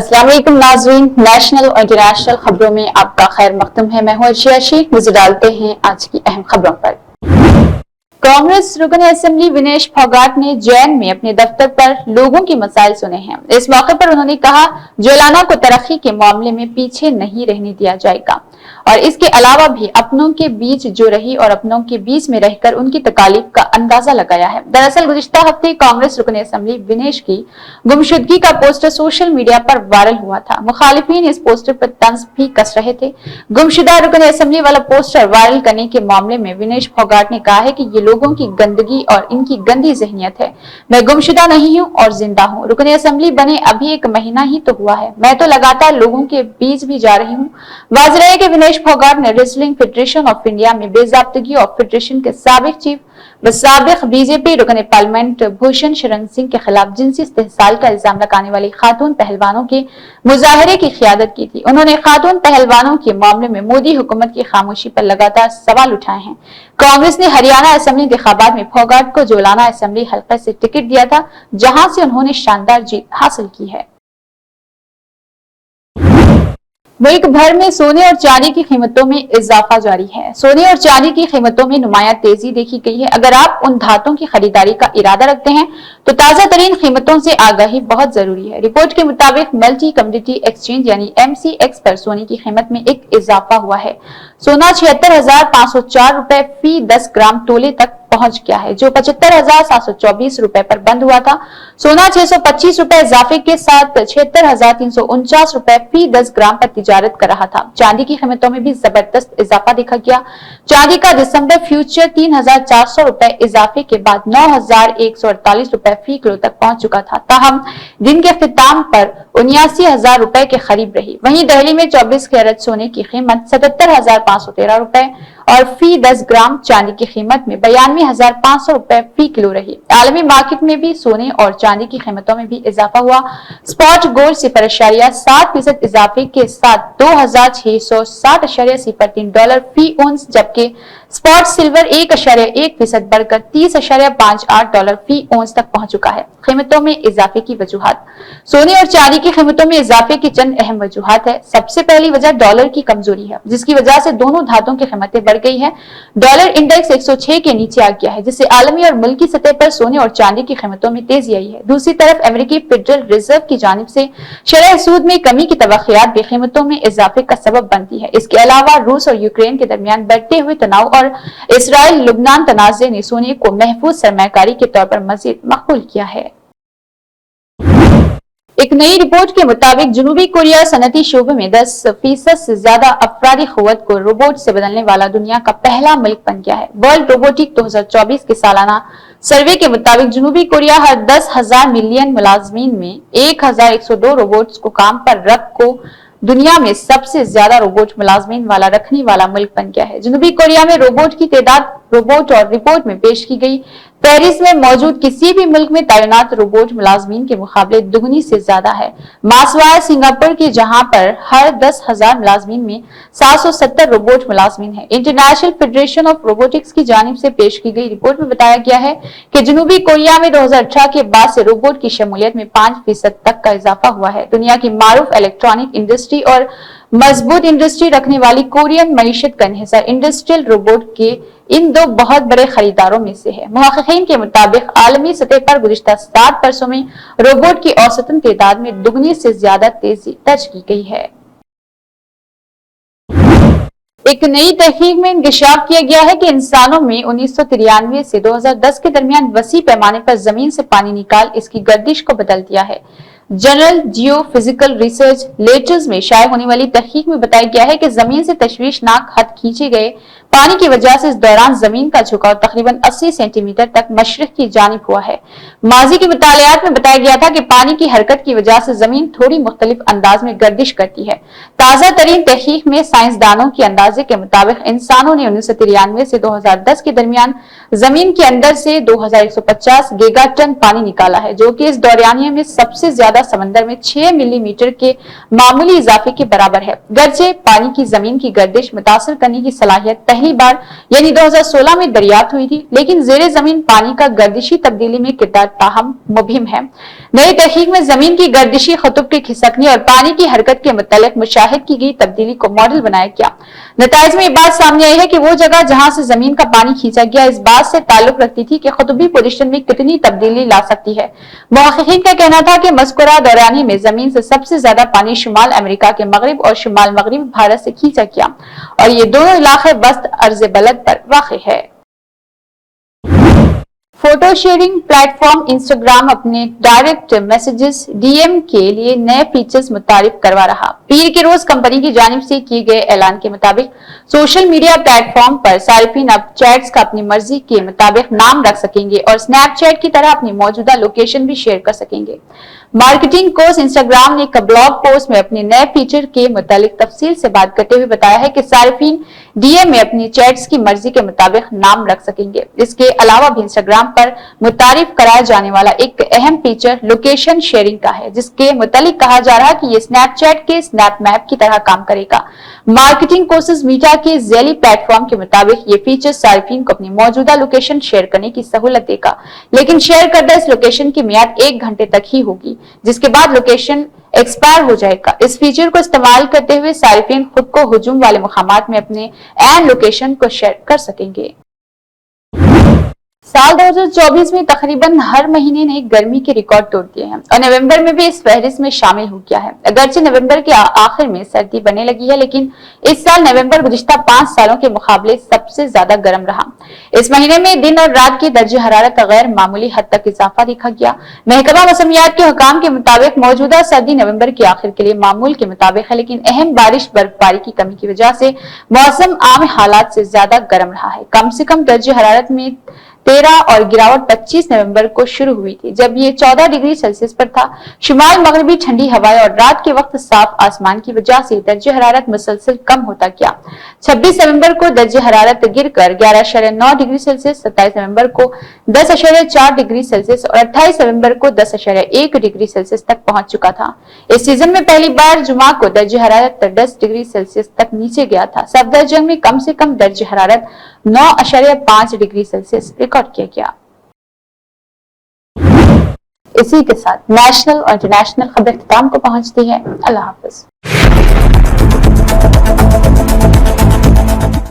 अस्सलाम वालेकुम नाज़रीन, नेशनल और इंटरनेशनल खबरों में आपका खैर मकदूम है। मैं हूं अर्शिया शेख। नजर डालते हैं आज की अहम खबरों पर। कांग्रेस रुकन असेंबली विनेश फोगाट ने जैन में अपने दफ्तर पर लोगों की मसाइल सुने हैं। इस मौके पर उन्होंने कहा, जोलाना को तरक्की के मामले में पीछे नहीं रहने दिया जाएगा और इसके अलावा भी अपनों के बीच जो रही और अपनों के बीच में रहकर उनकी तकालीफ का अंदाजा लगाया है। दरअसल गुज़िश्ता हफ्ते कांग्रेस रुकन असेंबली विनेश की गुमशुदगी का पोस्टर सोशल मीडिया पर वायरल हुआ था। मुखालिफिन इस पोस्टर पर तंज भी कस रहे थे। गुमशुदा रुकन असेंबली वाला पोस्टर वायरल करने के मामले में विनेश फोगाट ने कहा है कि ये लोगों की गंदगी और इनकी गंदी ज़हनियत है। मैं गुमशुदा नहीं हूँ और जिंदा हूँ। रुकन असेंबली बने अभी 1 महीना ही तो हुआ है। मैं तो लगातार लोगों के बीच भी जा रही हूँ। वाज़ेह है कि विनेश फोगाट ने रेसलिंग फेडरेशन ऑफ इंडिया में बेज़ाब्तगी और फेडरेशन के साबिक चीफ व साबिक बीजेपी रुकन पार्लियामेंट भूषण शरण सिंह के खिलाफ जिनसी इस्तेहसाल का इल्जाम लगाने वाली खातून पहलवानों के मुजाहरे की क़ियादत की थी। उन्होंने खातून पहलवानों के मामले में मोदी हुकूमत की खामोशी पर लगातार सवाल उठाए हैं। कांग्रेस ने हरियाणा असेंबली इंतखाबात में फोगाट को जोलाना असेंबली हल्के से टिकट दिया था, जहां से उन्होंने शानदार जीत हासिल की है। मुल्क भर में सोने और चांदी की कीमतों में इजाफा जारी है। सोने और चांदी की कीमतों में नुमाया तेजी देखी गई है। अगर आप उन धातुओं की खरीदारी का इरादा रखते हैं तो ताजा तरीन कीमतों से आगाही बहुत जरूरी है। रिपोर्ट के मुताबिक मल्टी कमोडिटी एक्सचेंज यानी MCX पर सोने की कीमत में एक इजाफा हुआ है। सोना 76,504 रुपए फी 10 ग्राम तोले तक पहुंच गया है, जो 75,724 रुपए पर बंद हुआ था। सोना 625 रुपए इजाफे के साथ 76,349 रुपए फी 10 ग्राम पर तिजारत कर रहा था। चांदी की कीमतों में भी जबरदस्त इजाफा देखा गया। चांदी का दिसंबर फ्यूचर 3,400 रुपए इजाफे के बाद 9,148 रुपए फी किलो तक पहुंच चुका था। ताहम दिन के इख्तिताम पर 79,000 रुपए के करीब रही। वहीं दिल्ली में 24 कैरेट सोने की कीमत 77,513 रुपए और फी 10 ग्राम चांदी की कीमत में 92,500 रुपए फी किलो रही। आलमी मार्केट में भी सोने और चांदी की कीमतों में भी इजाफा हुआ। स्पॉट गोल्ड 0.7% इजाफे के साथ $2,660.03 फी औंस, जबकि स्पॉट सिल्वर 1.1% बढ़कर $30.58 फी औंस तक पहुंच चुका है। कीमतों में इजाफे की वजूहात। सोने और चांदी की कीमतों में इजाफे की चंद अहम वजूहात है। सबसे पहली वजह डॉलर की कमजोरी है, जिसकी वजह से दोनों धातुओं की कीमतें बढ़ गई है। डॉलर इंडेक्स 106 के नीचे आ गया है, जिससे आलमी और मुल्की सतह पर सोने और चांदी की कीमतों में तेजी आई है। दूसरी तरफ अमेरिकी फेडरल रिजर्व की जानिब से शरह सूद में कमी की तवक्कियात भी कीमतों में इजाफे का सबब बनती है। इसके अलावा रूस और यूक्रेन के दरमियान बढ़ते हुए तनाव और इसराइल लुबनान तनाज़े ने सोने को महफूज सरमायाकारी के तौर पर मजीद मकबूल किया है। एक नई रिपोर्ट के मुताबिक जनूबी कोरिया सनती शोबे में 10% से ज्यादा अफरादी क़ुव्वत को रोबोट से बदलने वाला दुनिया का पहला मुल्क बन गया है। वर्ल्ड रोबोटिक 2024 के सालाना सर्वे के मुताबिक जनूबी कोरिया हर 10,000 मिलियन मुलाजमीन में 1,102 रोबोट्स को काम पर रख को दुनिया में सबसे ज्यादा रोबोट मुलाजमीन वाला रखने वाला मुल्क बन गया है। जनूबी कोरिया में रोबोट की तादाद रोबोट और रिपोर्ट में पेश की गई पेरिस में मौजूद किसी भी मुल्क में तैनात रोबोट मुलाजमीन के मुकाबले दुगनी से ज्यादा है। मासवार सिंगापुर की, जहां पर हर 10,000 मुलाजमीन में 770 रोबोट मुलाजमीन है। इंटरनेशनल फेडरेशन ऑफ रोबोटिक्स की जानिब से पेश की गई रिपोर्ट में बताया गया है कि जनूबी कोरिया में 2018 के बाद से रोबोट की शमूलियत में 5% तक का इजाफा हुआ है। दुनिया की मारूफ इलेक्ट्रॉनिक इंडस्ट्री और मजबूत इंडस्ट्री रखने वाली कोरियन मईशत का इंहिसार इंडस्ट्रियल रोबोट के इन 2 बहुत बड़े खरीदारों में से है। मुहक्किकीन के मुताबिक आलमी सतह पर गुज़िश्ता 7 बरसों में रोबोट की औसतन तादाद में दुगनी से ज्यादा तेजी दर्ज की गई है। एक नई तहकीक में इंकशाफ किया गया है कि इंसानों में 1993 से 2010 के दरमियान वसी पैमाने पर जमीन से पानी निकाल इसकी गर्दिश को बदल दिया है। जनरल जियो फिजिकल रिसर्च लेटर्स में शाये होने वाली तहकीक में बताया गया है कि जमीन से तशवीशनाक हद खींचे गए पानी की वजह से इस दौरान जमीन का झुकाव तकरीबन 80 सेंटीमीटर तक मशरिक की जानिब हुआ है। माजी के मुतालियात में बताया गया था कि पानी की हरकत की वजह से जमीन थोड़ी मुख्तलिफ अंदाज में गर्दिश करती है। ताजा तरीन तहकीक में साइंसदानों के अंदाजे के मुताबिक इंसानों ने 1993 से 2010 के दरमियान जमीन के अंदर से 2150 गीगाटन पानी निकाला है, जो कि इस दौरानिये में सबसे ज्यादा समंदर में 6 मिलीमीटर के मामूली इजाफे के बराबर है। गर्चे पानी की जमीन की गर्दिश मुतासर करने की सलाहियत पहले پہلی بار یعنی 2016 میں دریافت ہوئی تھی، لیکن زیر زمین پانی کا گردشی تبدیلی میں کردار تاہم مبہم ہے۔ نئی تحقیق میں زمین کی گردشی خطوط کی کھسکنے اور پانی کی حرکت کے متعلق مشاہد کی گئی تبدیلی کو ماڈل بنایا گیا۔ نتائج میں یہ بات سامنے آئی ہے کہ وہ جگہ جہاں سے زمین کا پانی کھینچا گیا اس بات سے تعلق رکھتی تھی کہ قطبی پوزیشن میں کتنی تبدیلی لا سکتی ہے۔ محققین کا کہنا تھا کہ مذکورہ دورانی میں زمین سے سب سے زیادہ پانی شمال امریکہ کے مغرب اور شمال مغربی بھارت سے کھینچا گیا اور یہ دونوں علاقے وسط عرض بلد پر واقع ہے۔ Photo sharing plate form Instagram اپنے ڈائریکٹ میسجز ڈی ایم کے لیے نئے فیچرز متعارف کروا رہا۔ پیر کے روز کمپنی کی جانب سے کیے گئے اعلان کے مطابق سوشل میڈیا پلیٹ فارم پر صارفین اب چیٹس کا اپنی مرضی کے مطابق نام رکھ سکیں گے اور سنیپ چیٹ کی طرح اپنی موجودہ لوکیشن بھی شیئر کر سکیں گے۔ مارکیٹنگ کوس انسٹاگرام نے ایک بلاگ پوسٹ میں اپنے نئے فیچر کے متعلق تفصیل سے بات کرتے ہوئے بتایا ہے کہ صارفین ڈی ایم میں اپنی چیٹس کی مرضی کے مطابق نام رکھ سکیں گے۔ اس کے علاوہ بھی انسٹاگرام پر متعارف کرایا جانے والا ایک اہم فیچر لوکیشن شیئرنگ کا ہے، جس کے متعلق کہا جا رہا ہے کہ یہ سنیپ چیٹ کے سنیپ میپ کی طرح کام کرے گا۔ مارکیٹنگ کورسز میٹا کے ذیلی پلیٹ فارم کے مطابق یہ فیچر صارفین کو اپنی موجودہ لوکیشن شیئر کرنے کی سہولت دے گا، لیکن شیئر کردہ اس لوکیشن کی میعاد 1 گھنٹے تک ہی ہوگی، جس کے بعد لوکیشن ایکسپائر ہو جائے گا۔ اس فیچر کو استعمال کرتے ہوئے صارفین خود کو ہجوم والے مقامات میں اپنے عین لوکیشن کو شیئر کر سکیں گے۔ سال 2024 میں تقریباً ہر مہینے نے گرمی کے ریکارڈ توڑ دیے ہیں اور نومبر میں بھی اس فہرست میں شامل ہو گیا ہے۔ اگرچہ نومبر کے آخر میں سردی بڑھنے لگی ہے، لیکن اس سال نومبر گزشتہ 5 سالوں کے مقابلے سب سے زیادہ گرم رہا۔ اس مہینے میں دن اور رات کی درجہ حرارت غیر معمولی حد تک اضافہ دیکھا گیا۔ محکمہ موسمیات کے حکام کے مطابق موجودہ سردی نومبر کے آخر کے لیے معمول کے مطابق ہے، لیکن اہم بارش برفباری کی کمی کی وجہ سے موسم عام حالات سے زیادہ گرم رہا ہے۔ کم سے کم درجہ حرارت میں 13 اور گراوٹ 25 نومبر کو شروع ہوئی تھی، جب یہ 14 ڈگری سیلسیس پر تھا۔ شمال مغربی ٹھنڈی ہوائیں اور رات کے وقت صاف آسمان کی وجہ سے درجہ حرارت مسلسل کم ہوتا گیا۔ 26 نومبر کو درجہ حرارت گر کر 11.9 ڈگری سیلسیس، 27 نومبر کو 10.4 ڈگری سیلسیس اور 28 نومبر کو 10.1 ڈگری سیلسیس تک پہنچ چکا تھا۔ اس سیزن میں پہلی بار جمعہ کو درجہ حرارت 10 ڈگری سیلسیس تک نیچے گیا تھا۔ صفدر جنگ میں کم سے کم درجہ حرارت 9.5 ڈگری سیلسیس ریکارڈ کیا گیا۔ اسی کے ساتھ نیشنل اور انٹرنیشنل خبر اختتام کو پہنچتی ہے۔ اللہ حافظ۔